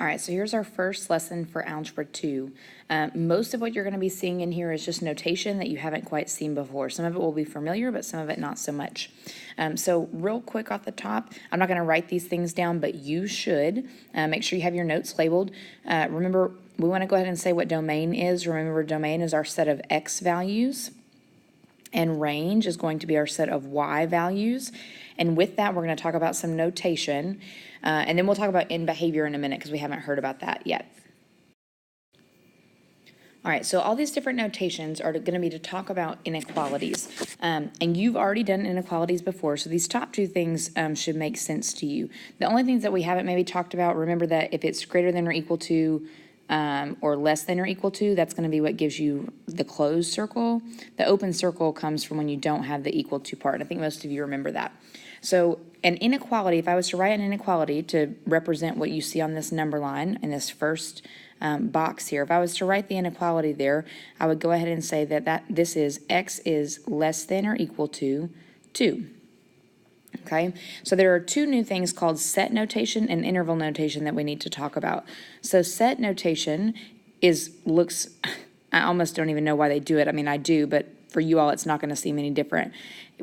All right, so here's our first lesson for Algebra 2. Most of what you're going to be seeing in here is just notation that you haven't quite seen before. Some of it will be familiar, but some of it not so much. So real quick off the top, I'm not going to write these things down, but you should. Make sure you have your notes labeled. Remember, we want to go ahead and say what domain is. Remember, domain is our set of x values, and range is going to be our set of y values. And with that, we're going to talk about some notation. And then we'll talk about in behavior in a minute because we haven't heard about that yet. All right, so all these different notations are going to be to talk about inequalities. And you've already done inequalities before, so these top two things should make sense to you. The only things that we haven't maybe talked about, remember that if it's greater than or equal to or less than or equal to, that's going to be what gives you the closed circle. The open circle comes from when you don't have the equal to part. I think most of you remember that. So an inequality, if I was to write an inequality to represent what you see on this number line in this first box here, if I was to write the inequality there, I would go ahead and say that this is x is less than or equal to 2. Okay, so there are two new things called set notation and interval notation that we need to talk about. So set notation looks, I almost don't even know why they do it. I mean, I do, but for you all, it's not going to seem any different.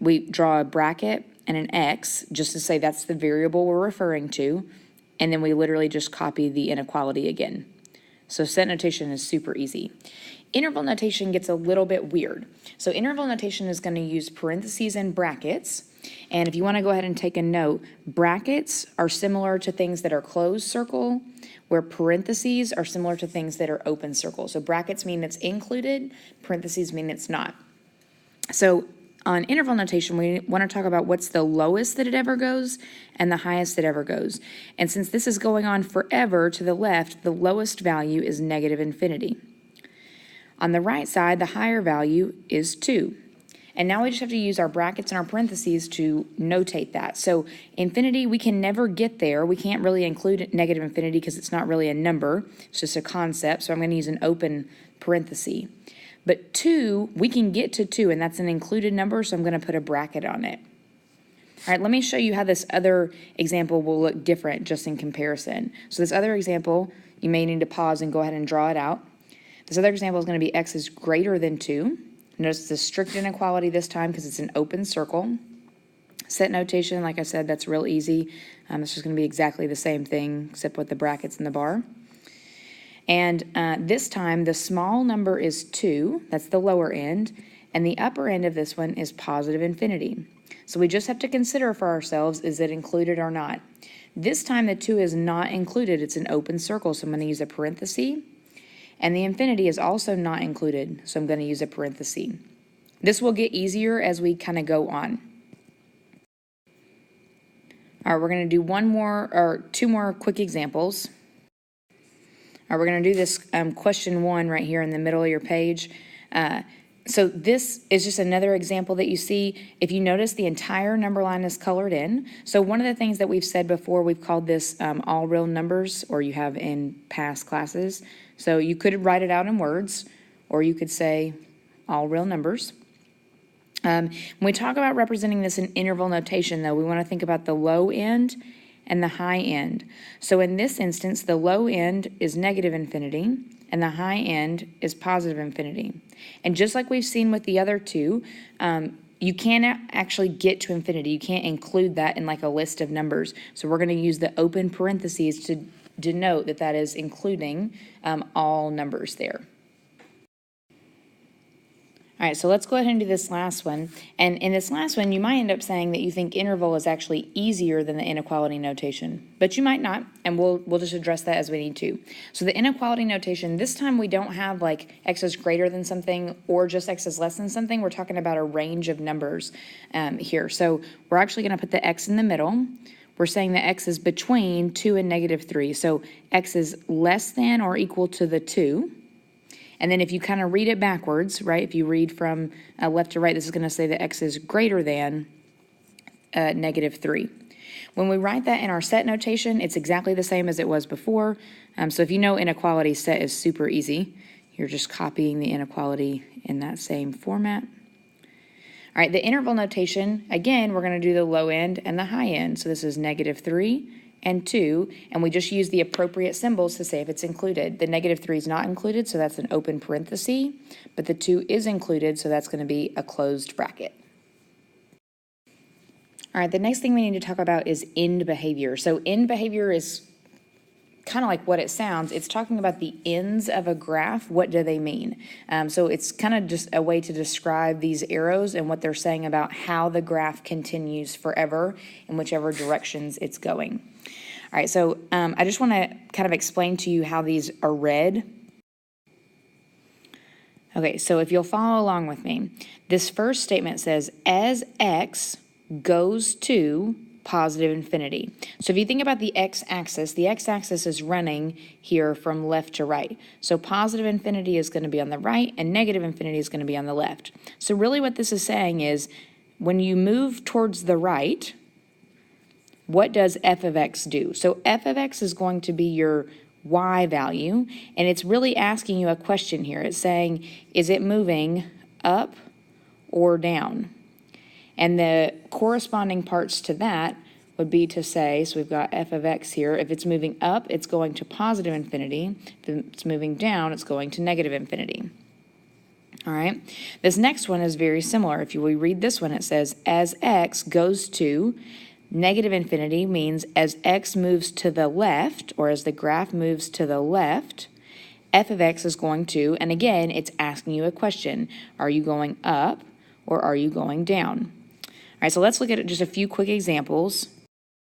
We draw a bracket and an x just to say that's the variable we're referring to, and then we literally just copy the inequality again. So set notation is super easy. Interval notation gets a little bit weird. So interval notation is going to use parentheses and brackets. And if you want to go ahead and take a note, brackets are similar to things that are closed circle, where parentheses are similar to things that are open circle. So brackets mean it's included, parentheses mean it's not. So on interval notation, we want to talk about what's the lowest that it ever goes and the highest that ever goes. And since this is going on forever to the left, the lowest value is negative infinity. On the right side, the higher value is 2. And now we just have to use our brackets and our parentheses to notate that. So infinity, we can never get there. We can't really include negative infinity because it's not really a number. It's just a concept. So I'm going to use an open parenthesis. But 2, we can get to 2, and that's an included number, so I'm going to put a bracket on it. All right, let me show you how this other example will look different just in comparison. So this other example, you may need to pause and go ahead and draw it out. This other example is going to be x is greater than 2. Notice the strict inequality this time because it's an open circle. Set notation, like I said, that's real easy. It's just going to be exactly the same thing except with the brackets and the bar. And this time, the small number is 2. That's the lower end. And the upper end of this one is positive infinity. So we just have to consider for ourselves, is it included or not? This time, the 2 is not included. It's an open circle, so I'm going to use a parenthesis. And the infinity is also not included, so I'm going to use a parenthesis. This will get easier as we kind of go on. All right, we're going to do two more quick examples. All right, we're going to do this question 1 right here in the middle of your page. So this is just another example that you see. If you notice, the entire number line is colored in. So one of the things that we've said before, we've called this all real numbers, or you have in past classes. So you could write it out in words, or you could say all real numbers. When we talk about representing this in interval notation, though, we want to think about the low end and the high end. So in this instance, the low end is negative infinity, and the high end is positive infinity. And just like we've seen with the other two, you can't actually get to infinity. You can't include that in like a list of numbers. So we're going to use the open parentheses to denote that that is including all numbers there. All right, so let's go ahead and do this last one. And in this last one, you might end up saying that you think interval is actually easier than the inequality notation, but you might not, and we'll just address that as we need to. So the inequality notation, this time we don't have like x is greater than something or just x is less than something. We're talking about a range of numbers here. So we're actually going to put the x in the middle. We're saying that x is between 2 and negative 3. So x is less than or equal to the 2. And then if you kind of read it backwards, right, if you read from left to right, this is going to say that x is greater than negative 3. When we write that in our set notation, it's exactly the same as it was before. So if you know inequality, set is super easy. You're just copying the inequality in that same format. All right, the interval notation, again, we're going to do the low end and the high end. So this is negative 3 and 2, and we just use the appropriate symbols to say if it's included. The -3 is not included, so that's an open parenthesis, but the 2 is included, so that's going to be a closed bracket. All right, the next thing we need to talk about is end behavior. So end behavior is kind of like what it sounds. It's talking about the ends of a graph. What do they mean? So it's kind of just a way to describe these arrows and what they're saying about how the graph continues forever in whichever directions it's going. All right, so I just want to kind of explain to you how these are read. Okay, so if you'll follow along with me, this first statement says, as x goes to positive infinity. So if you think about the x-axis is running here from left to right. So positive infinity is going to be on the right and negative infinity is going to be on the left. So really what this is saying is when you move towards the right, what does f of x do? So f of x is going to be your y value, and it's really asking you a question here. It's saying, is it moving up or down? And the corresponding parts to that would be to say, so we've got f of x here. If it's moving up, it's going to positive infinity. If it's moving down, it's going to negative infinity. All right. This next one is very similar. If we read this one, it says, as x goes to negative infinity means as x moves to the left, or as the graph moves to the left, f of x is going to, and again, it's asking you a question. Are you going up or are you going down? All right, so let's look at just a few quick examples.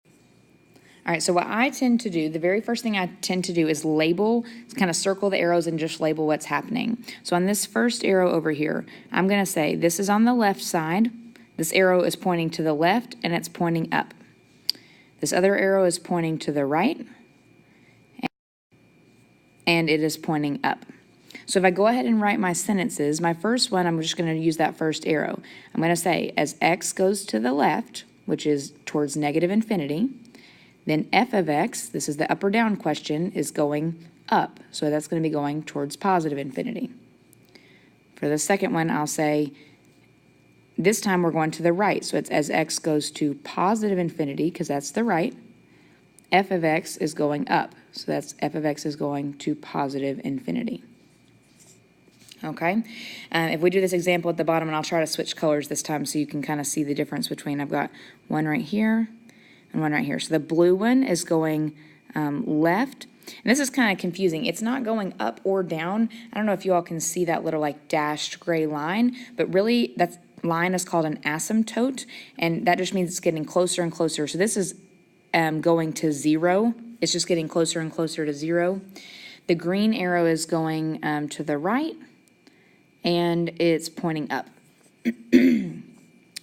All right, so what I tend to do, the very first thing I tend to do is label, kind of circle the arrows and just label what's happening. So on this first arrow over here, I'm going to say this is on the left side. This arrow is pointing to the left and it's pointing up. This other arrow is pointing to the right and it is pointing up. So if I go ahead and write my sentences, my first one, I'm just going to use that first arrow. I'm going to say, as x goes to the left, which is towards negative infinity, then f of x, this is the up or down question, is going up. So that's going to be going towards positive infinity. For the second one, I'll say, this time we're going to the right. So it's as x goes to positive infinity, because that's the right, f of x is going up. So that's f of x is going to positive infinity. Okay, if we do this example at the bottom, and I'll try to switch colors this time so you can kind of see the difference between, I've got one right here and one right here. So the blue one is going left, and this is kind of confusing. It's not going up or down. I don't know if you all can see that little like dashed gray line, but really that line is called an asymptote, and that just means it's getting closer and closer. So this is going to 0. It's just getting closer and closer to 0. The green arrow is going to the right, and it's pointing up.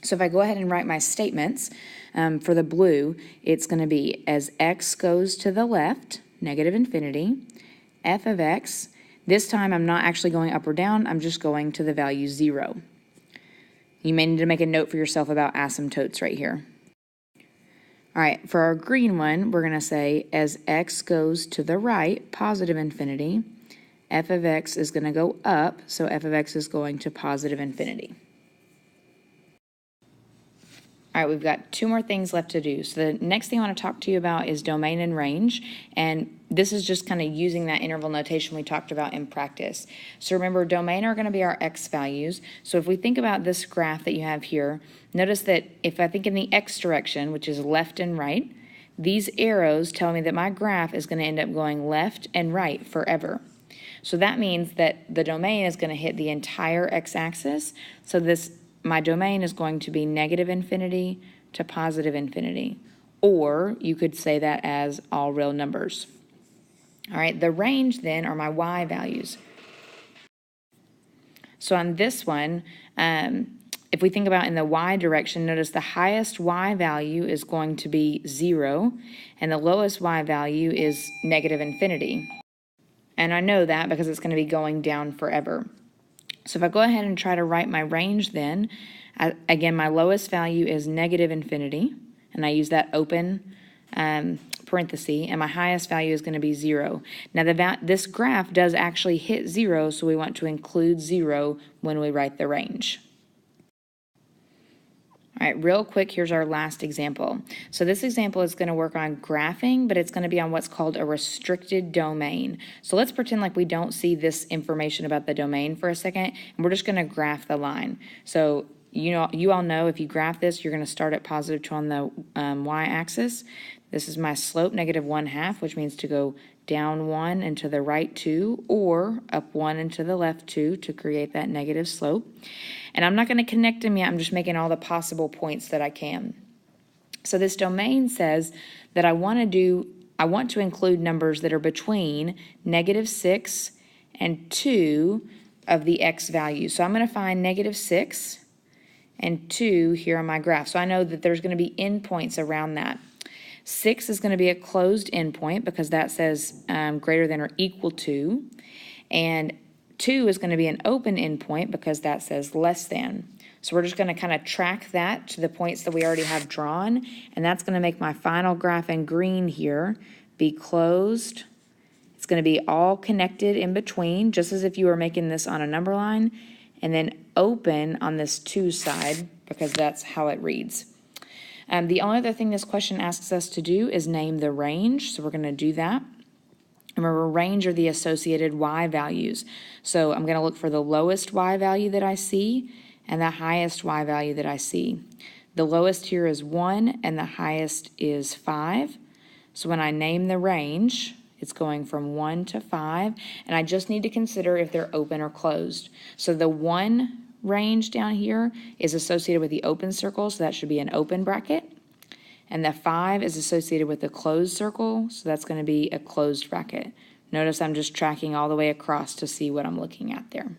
So if I go ahead and write my statements for the blue, it's going to be as x goes to the left, negative infinity, f of x. This time I'm not actually going up or down, I'm just going to the value 0. You may need to make a note for yourself about asymptotes right here. All right, for our green one, we're going to say as x goes to the right, positive infinity, f of x is going to go up, so f of x is going to positive infinity. All right, we've got 2 more things left to do. So the next thing I want to talk to you about is domain and range, and this is just kind of using that interval notation we talked about in practice. So remember, domain are going to be our x values. So if we think about this graph that you have here, notice that if I think in the x direction, which is left and right, these arrows tell me that my graph is going to end up going left and right forever. So that means that the domain is going to hit the entire x-axis. So my domain is going to be negative infinity to positive infinity. Or you could say that as all real numbers. All right, the range then are my y values. So on this one, if we think about in the y direction, notice the highest y value is going to be 0, and the lowest y value is negative infinity. And I know that because it's going to be going down forever. So if I go ahead and try to write my range then, again, my lowest value is negative infinity, and I use that open parenthesis, and my highest value is going to be 0. Now, this graph does actually hit 0, so we want to include 0 when we write the range. All right, real quick, here's our last example. So this example is going to work on graphing, but it's going to be on what's called a restricted domain. So let's pretend like we don't see this information about the domain for a second, and we're just going to graph the line. So you all know if you graph this, you're going to start at positive 2 on the y-axis. This is my slope, -1/2, which means to go down 1 and to the right 2, or up 1 and to the left 2 to create that negative slope. And I'm not going to connect them yet, I'm just making all the possible points that I can. So this domain says that I want to include numbers that are between -6 and 2 of the x value. So I'm going to find -6 and 2 here on my graph. So I know that there's going to be endpoints around that. 6 is going to be a closed endpoint because that says greater than or equal to, and 2 is going to be an open endpoint because that says less than. So we're just going to kind of track that to the points that we already have drawn, and that's going to make my final graph in green here be closed. It's going to be all connected in between, just as if you were making this on a number line, and then open on this 2 side because that's how it reads. The only other thing this question asks us to do is name the range, so we're going to do that. Remember, range are the associated y values. So I'm going to look for the lowest y value that I see and the highest y value that I see. The lowest here is 1 and the highest is 5. So when I name the range, it's going from 1 to 5, and I just need to consider if they're open or closed. So the 1 range down here is associated with the open circle, so that should be an open bracket. And the 5 is associated with the closed circle, so that's going to be a closed bracket. Notice I'm just tracking all the way across to see what I'm looking at there.